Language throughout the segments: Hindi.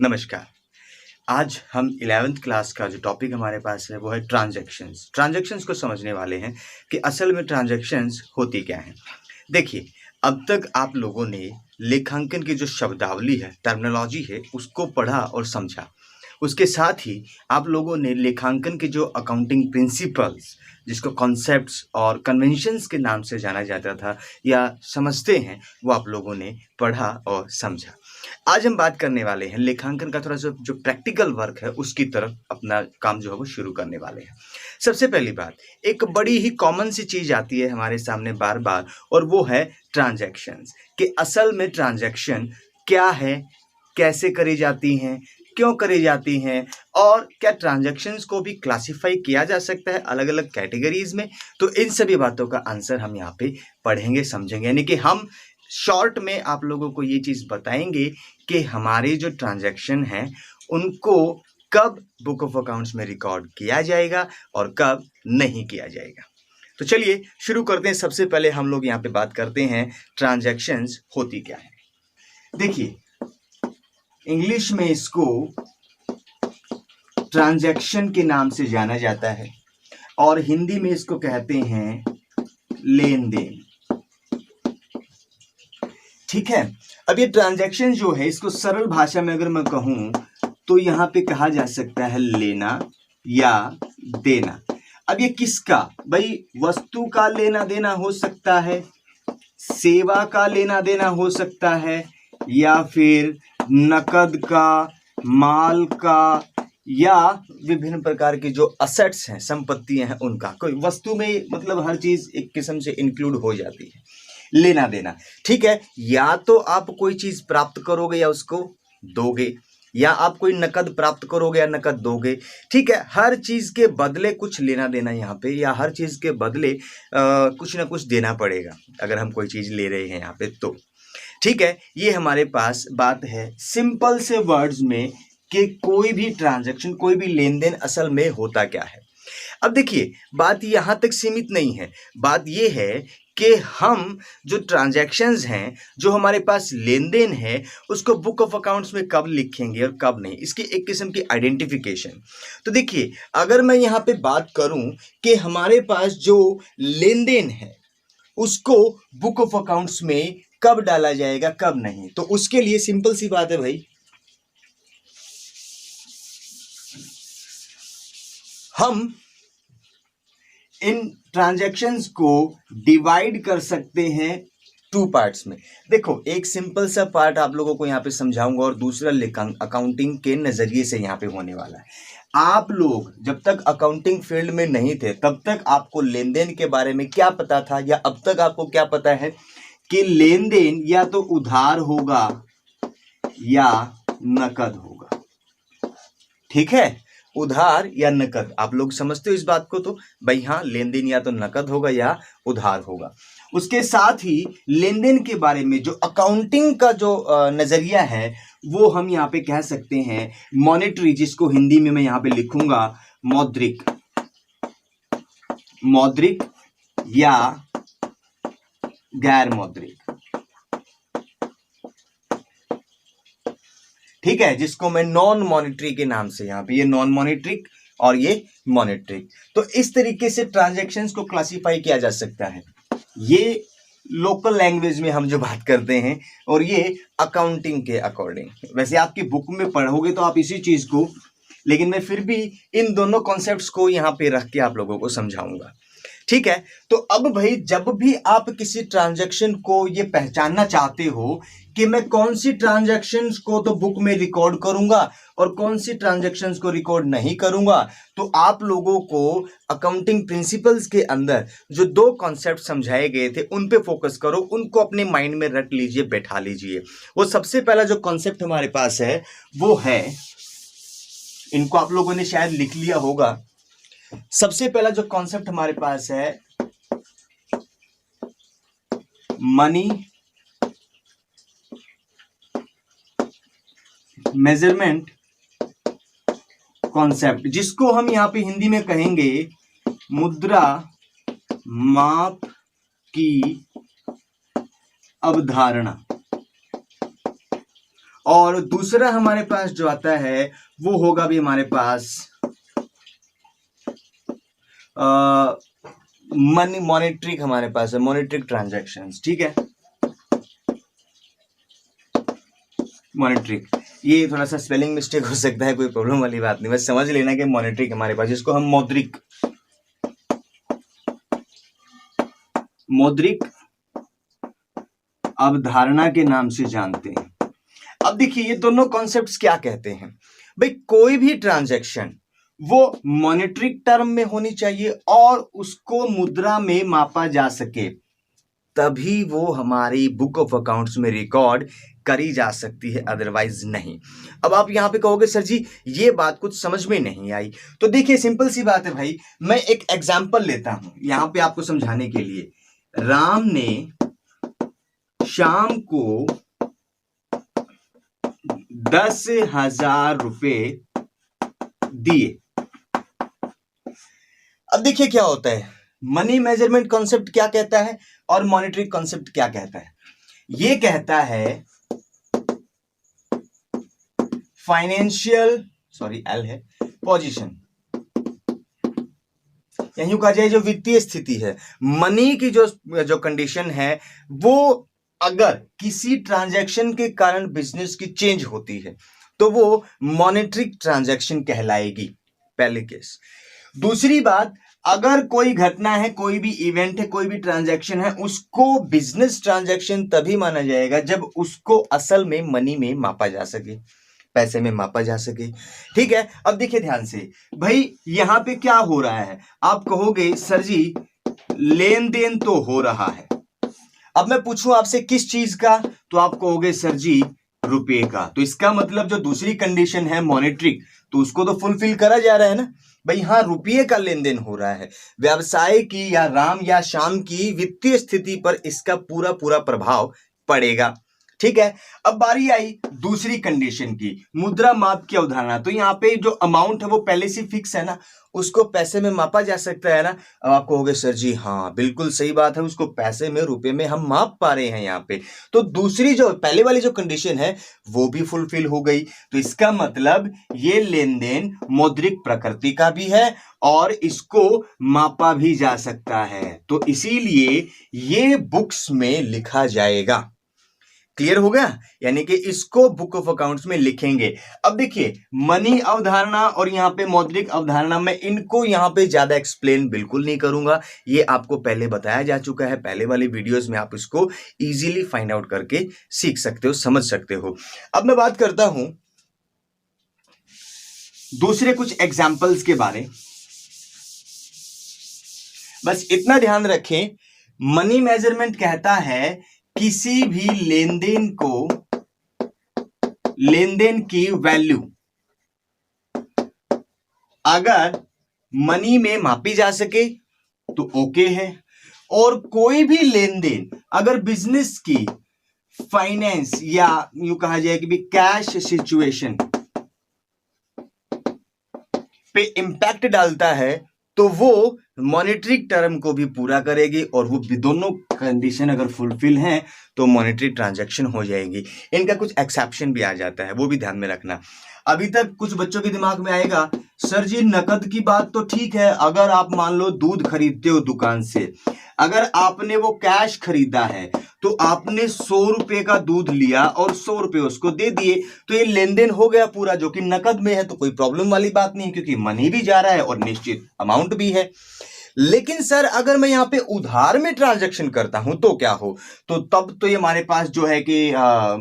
नमस्कार। आज हम 11th क्लास का जो टॉपिक हमारे पास है वो है ट्रांजैक्शंस। ट्रांजैक्शंस को समझने वाले हैं कि असल में ट्रांजैक्शंस होती क्या हैं। देखिए, अब तक आप लोगों ने लेखांकन की जो शब्दावली है, टर्मिनोलॉजी है, उसको पढ़ा और समझा। उसके साथ ही आप लोगों ने लेखांकन के जो अकाउंटिंग प्रिंसिपल्स, जिसको कॉन्सेप्ट्स और कन्वेंशंस के नाम से जाना जाता था या समझते हैं, वो आप लोगों ने पढ़ा और समझा। आज हम बात करने वाले हैं लेखांकन का थोड़ा सा जो प्रैक्टिकल वर्क है उसकी तरफ अपना काम जो है वो शुरू करने वाले हैं। सबसे पहली बात, एक बड़ी ही कॉमन सी चीज आती है हमारे सामने बार बार, और वो है ट्रांजैक्शंस। कि असल में ट्रांजैक्शन क्या है, कैसे करी जाती हैं, क्यों करी जाती हैं, और क्या ट्रांजैक्शंस को भी क्लासिफाई किया जा सकता है अलग अलग कैटेगरीज में। तो इन सभी बातों का आंसर हम यहाँ पे पढ़ेंगे, समझेंगे। यानी कि हम शॉर्ट में आप लोगों को ये चीज़ बताएंगे कि हमारे जो ट्रांजैक्शन हैं उनको कब बुक ऑफ अकाउंट्स में रिकॉर्ड किया जाएगा और कब नहीं किया जाएगा। तो चलिए शुरू करते हैं। सबसे पहले हम लोग यहाँ पे बात करते हैं ट्रांजैक्शंस होती क्या है। देखिए, इंग्लिश में इसको ट्रांजैक्शन के नाम से जाना जाता है और हिंदी में इसको कहते हैं लेन देन। ठीक है। अब ये ट्रांजैक्शन जो है, इसको सरल भाषा में अगर मैं कहूं तो यहां पे कहा जा सकता है लेना या देना। अब ये किसका, भाई वस्तु का लेना देना हो सकता है, सेवा का लेना देना हो सकता है, या फिर नकद का, माल का, या विभिन्न प्रकार के जो असेट्स हैं, संपत्तियां हैं, उनका। कोई वस्तु में मतलब हर चीज एक किस्म से इंक्लूड हो जाती है। लेना देना, ठीक है। या तो आप कोई चीज प्राप्त करोगे या उसको दोगे, या आप कोई नकद प्राप्त करोगे या नकद दोगे। ठीक है, हर चीज के बदले कुछ लेना देना यहाँ पे, या हर चीज के बदले कुछ ना कुछ देना पड़ेगा अगर हम कोई चीज ले रहे हैं यहाँ पे तो। ठीक है, ये हमारे पास बात है सिंपल से वर्ड्स में कि कोई भी ट्रांजैक्शन, कोई भी लेन देन असल में होता क्या है। अब देखिए, बात यहां तक सीमित नहीं है। बात यह है कि हम जो ट्रांजैक्शंस हैं, जो हमारे पास लेन देन है, उसको बुक ऑफ अकाउंट्स में कब लिखेंगे और कब नहीं, इसकी एक किस्म की आइडेंटिफिकेशन। तो देखिए, अगर मैं यहां पे बात करूं कि हमारे पास जो लेन देन है उसको बुक ऑफ अकाउंट्स में कब डाला जाएगा, कब नहीं, तो उसके लिए सिंपल सी बात है भाई, हम इन ट्रांजैक्शंस को डिवाइड कर सकते हैं टू पार्ट्स में। देखो, एक सिंपल सा पार्ट आप लोगों को यहाँ पे समझाऊंगा और दूसरा अकाउंटिंग के नजरिए से यहाँ पे होने वाला है। आप लोग जब तक अकाउंटिंग फील्ड में नहीं थे तब तक आपको लेन देन के बारे में क्या पता था, या अब तक आपको क्या पता है कि लेन देन या तो उधार होगा या नकद होगा। ठीक है, उधार या नकद, आप लोग समझते हो इस बात को। तो भाई हाँ, लेन देन या तो नकद होगा या उधार होगा। उसके साथ ही लेन देन के बारे में जो अकाउंटिंग का जो नजरिया है वो हम यहाँ पे कह सकते हैं मॉनेटरी, जिसको हिंदी में मैं यहाँ पे लिखूंगा मौद्रिक। मौद्रिक या गैर मौद्रिक, ठीक है, जिसको मैं नॉन मॉनेटरी के नाम से, यहाँ पे ये नॉन मॉनेटरिक और ये मॉनेटरिक। तो इस तरीके से ट्रांजैक्शंस को क्लासिफाई किया जा सकता है। ये लोकल लैंग्वेज में हम जो बात करते हैं, और ये अकाउंटिंग के अकॉर्डिंग। वैसे आपकी बुक में पढ़ोगे तो आप इसी चीज को, लेकिन मैं फिर भी इन दोनों कॉन्सेप्ट्स को यहाँ पे रख के आप लोगों को समझाऊंगा। ठीक है, तो अब भाई जब भी आप किसी ट्रांजैक्शन को ये पहचानना चाहते हो कि मैं कौन सी ट्रांजैक्शंस को तो बुक में रिकॉर्ड करूंगा और कौन सी ट्रांजैक्शंस को रिकॉर्ड नहीं करूंगा, तो आप लोगों को अकाउंटिंग प्रिंसिपल्स के अंदर जो दो कॉन्सेप्ट समझाए गए थे उन पे फोकस करो, उनको अपने माइंड में रट लीजिए, बैठा लीजिए। वो सबसे पहला जो कॉन्सेप्ट हमारे पास है वो है, इनको आप लोगों ने शायद लिख लिया होगा। सबसे पहला जो कॉन्सेप्ट हमारे पास है मनी मेजरमेंट कॉन्सेप्ट, जिसको हम यहां पे हिंदी में कहेंगे मुद्रा माप की अवधारणा। और दूसरा हमारे पास जो आता है वो होगा भी हमारे पास मनी मॉनेटरी, हमारे पास है मॉनेटरी ट्रांजैक्शंस, ठीक है। मॉनेटरी, ये थोड़ा सा स्पेलिंग मिस्टेक हो सकता है, कोई प्रॉब्लम वाली बात नहीं, बस समझ लेना कि मॉनेटरी हमारे पास, जिसको हम मौद्रिक अवधारणा के नाम से जानते हैं। अब देखिए ये दोनों कॉन्सेप्ट्स क्या कहते हैं भाई, कोई भी ट्रांजैक्शन वो मॉनेटरी टर्म में होनी चाहिए और उसको मुद्रा में मापा जा सके, तभी वो हमारी बुक ऑफ अकाउंट्स में रिकॉर्ड करी जा सकती है, अदरवाइज नहीं। अब आप यहां पे कहोगे सर जी ये बात कुछ समझ में नहीं आई, तो देखिए सिंपल सी बात है भाई, मैं एक एग्जांपल लेता हूं यहां पे आपको समझाने के लिए। राम ने शाम को 10,000 रुपए दिए। अब देखिए क्या होता है, मनी मेजरमेंट कॉन्सेप्ट क्या कहता है और मॉनेटरी कॉन्सेप्ट क्या कहता है। ये कहता है फाइनेंशियल, सॉरी एल है, पोजीशन, यूं कहा जाए जो वित्तीय स्थिति है, मनी की जो कंडीशन है, वो अगर किसी ट्रांजैक्शन के कारण बिजनेस की चेंज होती है तो वो मॉनेटरी ट्रांजैक्शन कहलाएगी, पहले केस। दूसरी बात, अगर कोई घटना है, कोई भी इवेंट है, कोई भी ट्रांजैक्शन है, उसको बिजनेस ट्रांजैक्शन तभी माना जाएगा जब उसको असल में मनी में मापा जा सके, पैसे में मापा जा सके, ठीक है। अब देखिए ध्यान से भाई, यहां पे क्या हो रहा है, आप कहोगे सर जी लेन देन तो हो रहा है। अब मैं पूछूं आपसे किस चीज का, तो आप कहोगे सर जी रुपए का। तो इसका मतलब जो दूसरी कंडीशन है मॉनेटरी, तो उसको तो फुलफिल करा जा रहा है ना भाई, हाँ रुपये का लेन देन हो रहा है। व्यवसाय की या राम या श्याम की वित्तीय स्थिति पर इसका पूरा पूरा प्रभाव पड़ेगा, ठीक है। अब बारी आई दूसरी कंडीशन की, मुद्रा माप की अवधारणा। तो यहाँ पे जो अमाउंट है वो पहले से फिक्स है ना, उसको पैसे में मापा जा सकता है ना। अब आप कहोगे सर जी हाँ बिल्कुल सही बात है, उसको पैसे में रुपए में हम माप पा रहे हैं यहाँ पे, तो दूसरी जो पहले वाली जो कंडीशन है वो भी फुलफिल हो गई। तो इसका मतलब ये लेन देन मौद्रिक प्रकृति का भी है और इसको मापा भी जा सकता है, तो इसीलिए ये बुक्स में लिखा जाएगा। क्लियर हो गया, यानी कि इसको बुक ऑफ अकाउंट्स में लिखेंगे। अब देखिए मनी अवधारणा और यहाँ पे मौद्रिक अवधारणा, मैं इनको यहाँ पे ज्यादा एक्सप्लेन बिल्कुल नहीं करूंगा, ये आपको पहले बताया जा चुका है, पहले वाली वीडियोस में आप इसको इजीली फाइंड आउट करके सीख सकते हो, समझ सकते हो। अब मैं बात करता हूं दूसरे कुछ एग्जाम्पल्स के बारे, बस इतना ध्यान रखें, मनी मेजरमेंट कहता है किसी भी लेन देन की वैल्यू अगर मनी में मापी जा सके तो ओके है, और कोई भी लेन देन अगर बिजनेस की फाइनेंस या यूं कहा जाए कि भी कैश सिचुएशन पे इंपैक्ट डालता है तो वो मॉनेटरी टर्म को भी पूरा करेगी, और वो दोनों कंडीशन अगर फुलफिल हैं तो मॉनेटरी ट्रांजैक्शन हो जाएगी। इनका कुछ एक्सेप्शन भी आ जाता है, वो भी ध्यान में रखना। अभी तक कुछ बच्चों के दिमाग में आएगा सर जी नकद की बात तो ठीक है, अगर आप मान लो दूध खरीदते हो दुकान से, अगर आपने वो कैश खरीदा है तो आपने 100 रुपए का दूध लिया और 100 रुपए उसको दे दिए, तो ये लेन देन हो गया पूरा, जो कि नकद में है, तो कोई प्रॉब्लम वाली बात नहीं, क्योंकि मनी भी जा रहा है और निश्चित अमाउंट भी है। लेकिन सर अगर मैं यहाँ पे उधार में ट्रांजैक्शन करता हूं तो क्या हो, तो तब तो ये हमारे पास जो है कि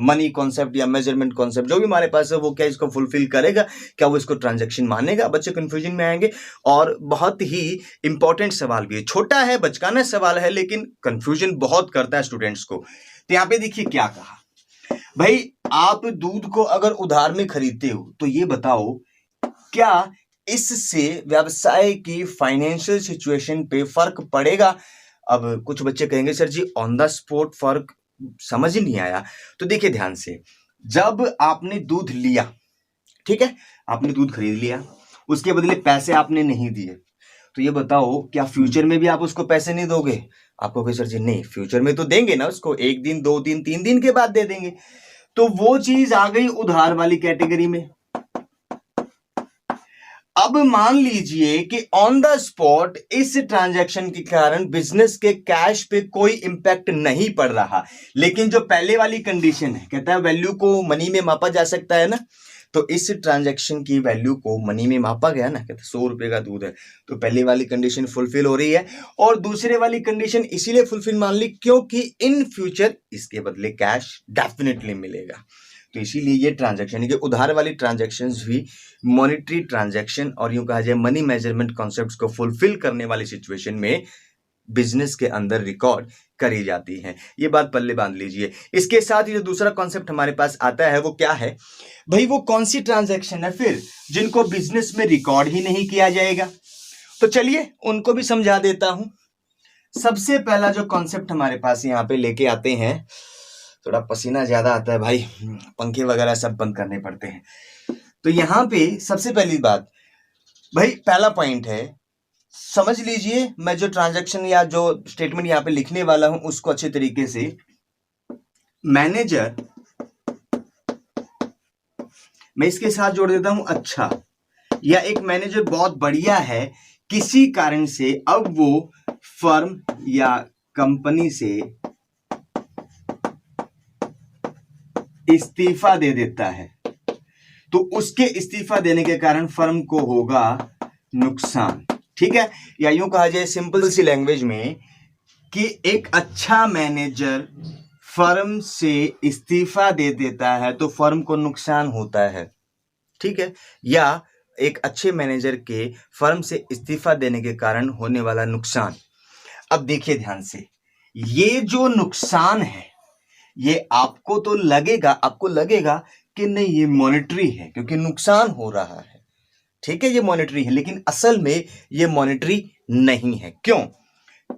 मनी कॉन्सेप्ट या मेजरमेंट कॉन्सेप्ट जो भी हमारे पास है वो क्या इसको फुलफिल करेगा, क्या वो इसको ट्रांजैक्शन मानेगा। बच्चे कंफ्यूजन में आएंगे, और बहुत ही इंपॉर्टेंट सवाल भी है, छोटा है बचकाना सवाल है लेकिन कंफ्यूजन बहुत करता है स्टूडेंट्स को। तो यहाँ पे देखिए क्या कहा भाई, आप दूध को अगर उधार में खरीदते हो तो ये बताओ क्या इससे व्यवसाय की फाइनेंशियल सिचुएशन पे फर्क पड़ेगा। अब कुछ बच्चे कहेंगे sir ji on the spot फर्क समझ ही नहीं आया, तो देखिए ध्यान से, जब आपने दूध लिया, ठीक है, आपने दूध खरीद लिया, उसके बदले पैसे आपने नहीं दिए, तो ये बताओ क्या फ्यूचर में भी आप उसको पैसे नहीं दोगे। आप कहोगे सर जी नहीं, फ्यूचर में तो देंगे ना उसको, 1 दिन 2 दिन 3 दिन के बाद दे देंगे। तो वो चीज आ गई उधार वाली कैटेगरी में। अब मान लीजिए कि ऑन द स्पॉट इस ट्रांजैक्शन के कारण बिजनेस के कैश पे कोई इंपैक्ट नहीं पड़ रहा, लेकिन जो पहले वाली कंडीशन है, कहता है वैल्यू को मनी में मापा जा सकता है ना, तो इस ट्रांजैक्शन की वैल्यू को मनी में मापा गया ना, कहते 100 रुपए का दूध है, तो पहली वाली कंडीशन फुलफिल हो रही है। और दूसरे वाली कंडीशन इसीलिए फुलफिल मान ली क्योंकि इन फ्यूचर इसके बदले कैश डेफिनेटली मिलेगा। तो इसीलिए ये ट्रांजैक्शन, ये उधार वाली ट्रांजैक्शंस भी मॉनेटरी ट्रांजैक्शन और यूं कहा जाए मनी मेजरमेंट कॉन्सेप्ट्स को फुलफिल करने वाली सिचुएशन में बिजनेस के अंदर रिकॉर्ड करी जाती हैं। ये बात पल्ले बांध लीजिए। इसके साथ ही जो दूसरा कॉन्सेप्ट हमारे पास आता है वो क्या है भाई, वो कौन सी ट्रांजैक्शन है फिर जिनको बिजनेस में रिकॉर्ड ही नहीं किया जाएगा? तो चलिए उनको भी समझा देता हूं। सबसे पहला जो कॉन्सेप्ट हमारे पास यहाँ पे लेके आते हैं, थोड़ा पसीना ज्यादा आता है भाई, पंखे वगैरह सब बंद करने पड़ते हैं। तो यहां पे सबसे पहली बात भाई, पहला पॉइंट है, समझ लीजिए मैं जो ट्रांजैक्शन या जो स्टेटमेंट यहां पे लिखने वाला हूं उसको अच्छे तरीके से। मैनेजर, मैं इसके साथ जोड़ देता हूं अच्छा, या एक मैनेजर बहुत बढ़िया है, किसी कारण से अब वो फर्म या कंपनी से इस्तीफा दे देता है, तो उसके इस्तीफा देने के कारण फर्म को होगा नुकसान। ठीक है, या यूं कहा जाए सिंपल सी लैंग्वेज में कि एक अच्छा मैनेजर फर्म से इस्तीफा दे देता है तो फर्म को नुकसान होता है। ठीक है, या एक अच्छे मैनेजर के फर्म से इस्तीफा देने के कारण होने वाला नुकसान। अब देखिए ध्यान से, ये जो नुकसान है ये आपको तो लगेगा, आपको लगेगा कि नहीं ये मॉनेटरी है क्योंकि नुकसान हो रहा है। ठीक है, ये मॉनेटरी है, लेकिन असल में ये मॉनेटरी नहीं है। क्यों?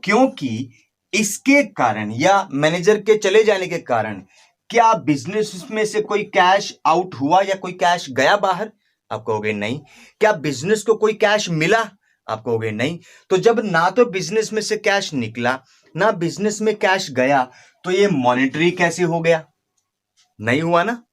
क्योंकि इसके कारण या मैनेजर के चले जाने के कारण क्या बिजनेस में से कोई कैश आउट हुआ या कोई कैश गया बाहर? आप कहोगे नहीं। क्या बिजनेस को कोई कैश मिला? आप कहोगे नहीं। तो जब ना तो बिजनेस में से कैश निकला ना बिजनेस में कैश गया, तो ये मॉनेटरी कैसे हो गया? नहीं हुआ ना।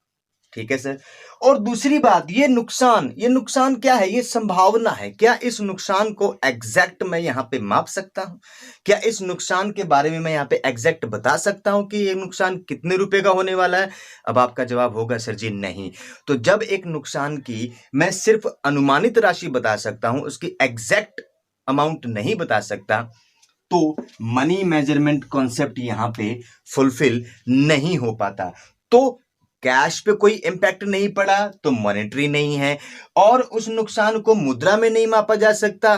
ठीक है सर। और दूसरी बात, ये नुकसान क्या है? ये संभावना है। क्या इस नुकसान को एग्जैक्ट मैं यहां पे माप सकता हूं? क्या इस नुकसान के बारे में मैं यहां पे एग्जैक्ट बता सकता हूं कि ये नुकसान कितने रुपए का होने वाला है? अब आपका जवाब होगा सर जी नहीं। तो जब एक नुकसान की मैं सिर्फ अनुमानित राशि बता सकता हूं, उसकी एग्जैक्ट अमाउंट नहीं बता सकता, तो मनी मेजरमेंट कॉन्सेप्ट यहां पे फुलफिल नहीं हो पाता। तो कैश पे कोई इंपैक्ट नहीं पड़ा तो मॉनेटरी नहीं है, और उस नुकसान को मुद्रा में नहीं मापा जा सकता,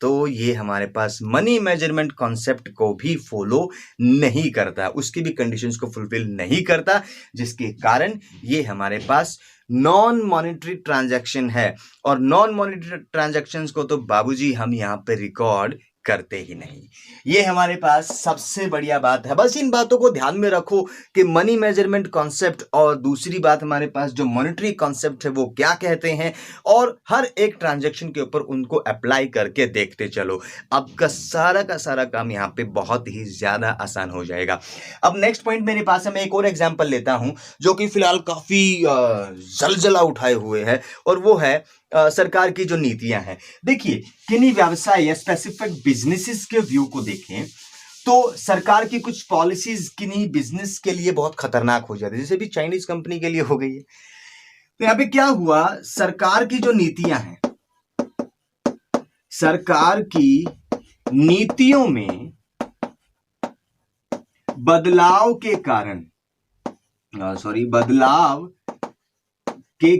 तो ये हमारे पास मनी मेजरमेंट कॉन्सेप्ट को भी फॉलो नहीं करता, उसकी भी कंडीशंस को फुलफिल नहीं करता, जिसके कारण ये हमारे पास नॉन मॉनेटरी ट्रांजैक्शन है। और नॉन मॉनेटरी ट्रांजैक्शंस को तो बाबूजी हम यहां पे रिकॉर्ड करते ही नहीं। ये हमारे पास सबसे बढ़िया बात है। बस इन बातों को ध्यान में रखो कि मनी मेजरमेंट कॉन्सेप्ट और दूसरी बात हमारे पास जो मॉनेटरी कॉन्सेप्ट है वो क्या कहते हैं, और हर एक ट्रांजैक्शन के ऊपर उनको अप्लाई करके देखते चलो। आपका सारा का सारा काम यहाँ पे बहुत ही ज्यादा आसान हो जाएगा। अब नेक्स्ट पॉइंट मेरे पास है, मैं एक और एग्जाम्पल लेता हूं जो कि फिलहाल काफी जलजला उठाए हुए है, और वो है सरकार की जो नीतियां हैं। देखिए, किन्हीं व्यवसाय या स्पेसिफिक बिजनेसेस के व्यू को देखें तो सरकार की कुछ पॉलिसीज किन्हीं बिजनेस के लिए बहुत खतरनाक हो जाती है, जैसे भी चाइनीज कंपनी के लिए हो गई है। तो यहां पे क्या हुआ, सरकार की जो नीतियां हैं, सरकार की नीतियों में बदलाव के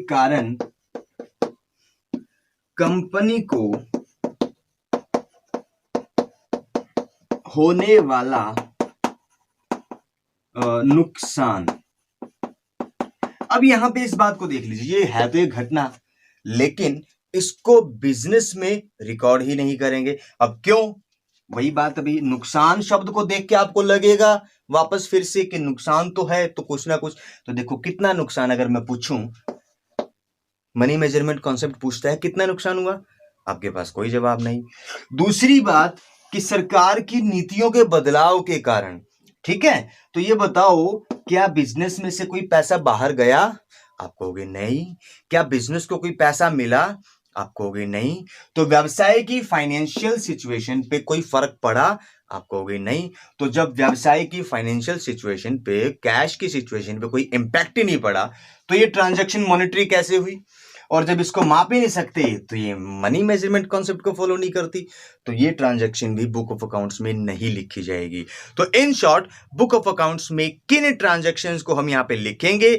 कारण कंपनी को होने वाला नुकसान। अब यहां पे इस बात को देख लीजिए, ये है तो एक घटना, लेकिन इसको बिजनेस में रिकॉर्ड ही नहीं करेंगे। अब क्यों? वही बात, अभी नुकसान शब्द को देख के आपको लगेगा वापस फिर से कि नुकसान तो है तो कुछ ना कुछ। तो देखो कितना नुकसान, अगर मैं पूछूं, मनी मेजरमेंट कॉन्सेप्ट पूछता है कितना नुकसान हुआ, आपके पास कोई जवाब नहीं। दूसरी बात कि सरकार की नीतियों के बदलाव के कारण, ठीक है, तो ये बताओ क्या बिजनेस में से कोई पैसा बाहर गया? आप कहोगे नहीं। क्या बिजनेस को कोई पैसा मिला? आप कहोगे नहीं। तो व्यवसाय की फाइनेंशियल सिचुएशन पे कोई फर्क पड़ा? आप कहोगे नहीं। तो जब व्यवसाय की फाइनेंशियल सिचुएशन पे, कैश की सिचुएशन पे कोई इंपैक्ट ही नहीं पड़ा, तो ये ट्रांजैक्शन मॉनेटरी कैसे हुई? और जब इसको माप ही नहीं सकते तो ये मनी मेजरमेंट कॉन्सेप्ट को फॉलो नहीं करती, तो ये ट्रांजैक्शन भी बुक ऑफ अकाउंट्स में नहीं लिखी जाएगी। तो in short, book of accounts में किन ट्रांजैक्शंस को हम यहां पे लिखेंगे?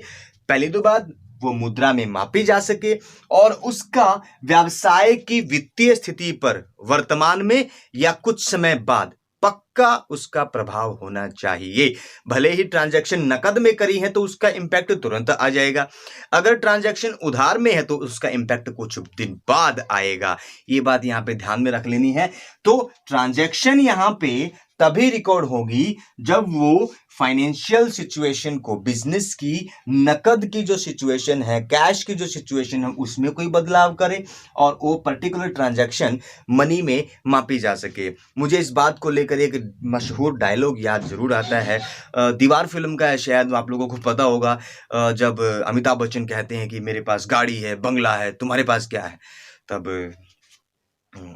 पहली तो बात, वो मुद्रा में मापी जा सके और उसका व्यवसाय की वित्तीय स्थिति पर वर्तमान में या कुछ समय बाद पक्का उसका प्रभाव होना चाहिए। भले ही ट्रांजैक्शन नकद में करी है तो उसका इंपैक्ट तुरंत आ जाएगा, अगर ट्रांजैक्शन उधार में है तो उसका इंपैक्ट कुछ दिन बाद आएगा। ये बात यहां पे ध्यान में रख लेनी है। तो ट्रांजैक्शन यहां पे तभी रिकॉर्ड होगी जब वो फाइनेंशियल सिचुएशन को, बिजनेस की नकद की जो सिचुएशन है, कैश की जो सिचुएशन है, उसमें कोई बदलाव करे और वो पर्टिकुलर ट्रांजैक्शन मनी में मापी जा सके। मुझे इस बात को लेकर एक मशहूर डायलॉग याद जरूर आता है, दीवार फिल्म का है, शायद आप लोगों को पता होगा। जब अमिताभ बच्चन कहते हैं कि मेरे पास गाड़ी है, बंगला है, तुम्हारे पास क्या है? तब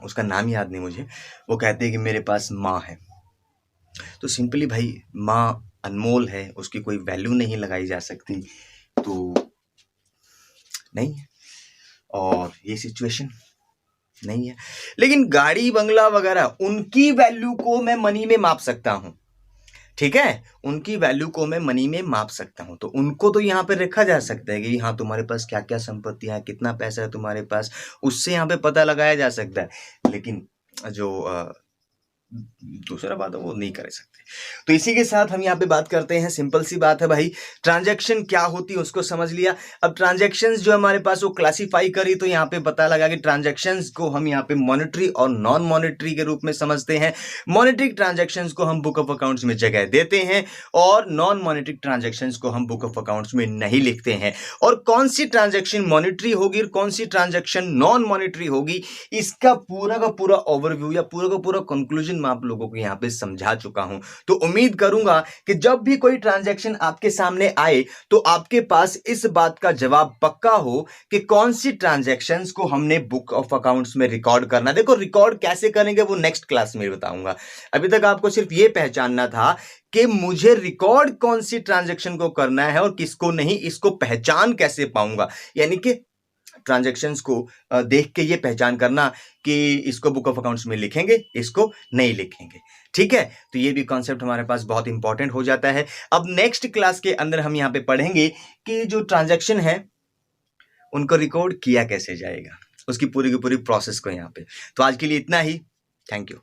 उसका नाम याद नहीं मुझे, वो कहते हैं कि मेरे पास माँ है। तो सिंपली भाई, माँ अनमोल है, उसकी कोई वैल्यू नहीं लगाई जा सकती, तो नहीं है। और ये सिचुएशन नहीं है। लेकिन गाड़ी, बंगला वगैरह, उनकी वैल्यू को मैं मनी में माप सकता हूं, ठीक है, उनकी वैल्यू को मैं मनी में माप सकता हूं। तो उनको तो यहाँ पे रखा जा सकता है कि हाँ, तुम्हारे पास क्या क्या संपत्ति है, कितना पैसा है तुम्हारे पास, उससे यहाँ पे पता लगाया जा सकता है। लेकिन जो दूसरा बात है वो नहीं कर सकते। तो इसी के साथ हम यहाँ पे बात करते हैं, सिंपल सी बात है भाई, ट्रांजैक्शन क्या होती है उसको समझ लिया। अब ट्रांजैक्शंस जो हमारे पास वो क्लासिफाई करी, तो यहाँ पे पता लगा कि ट्रांजैक्शंस को हम यहाँ पे मॉनेटरी और नॉन मॉनेटरी के रूप में समझते हैं। मॉनेटरी ट्रांजैक्शंस को हम बुक ऑफ अकाउंट्स में जगह देते हैं और नॉन मॉनेटरी ट्रांजैक्शंस को हम बुक ऑफ अकाउंट्स में नहीं लिखते हैं। और कौन सी ट्रांजैक्शन मॉनेटरी होगी और कौन सी ट्रांजैक्शन नॉन मॉनेटरी होगी, इसका पूरा का पूरा ओवरव्यू या पूरा का पूरा कंक्लूजन मैं आप लोगों को यहां पे समझा चुका हूं। तो उम्मीद करूंगा कि जब भी कोई ट्रांजैक्शन आपके सामने आए तो आपके पास इस बात का जवाब पक्का हो कि कौन सी ट्रांजैक्शंस को हमने बुक ऑफ अकाउंट्स में रिकॉर्ड करना। देखो, रिकॉर्ड कैसे करेंगे वो नेक्स्ट क्लास में बताऊंगा। अभी तक आपको सिर्फ ये पहचानना था कि मुझे रिकॉर्ड कौन सी ट्रांजैक्शन को करना है और किसको नहीं, इसको पहचान कैसे पाऊंगा, यानी कि ट्रांजैक्शंस को देख के ये पहचान करना कि इसको बुक ऑफ अकाउंट्स में लिखेंगे, इसको नहीं लिखेंगे, ठीक है। तो ये भी कॉन्सेप्ट हमारे पास बहुत इंपॉर्टेंट हो जाता है। अब नेक्स्ट क्लास के अंदर हम यहाँ पे पढ़ेंगे कि जो ट्रांजैक्शन है उनको रिकॉर्ड किया कैसे जाएगा, उसकी पूरी की पूरी प्रोसेस को यहाँ पे। तो आज के लिए इतना ही, थैंक यू।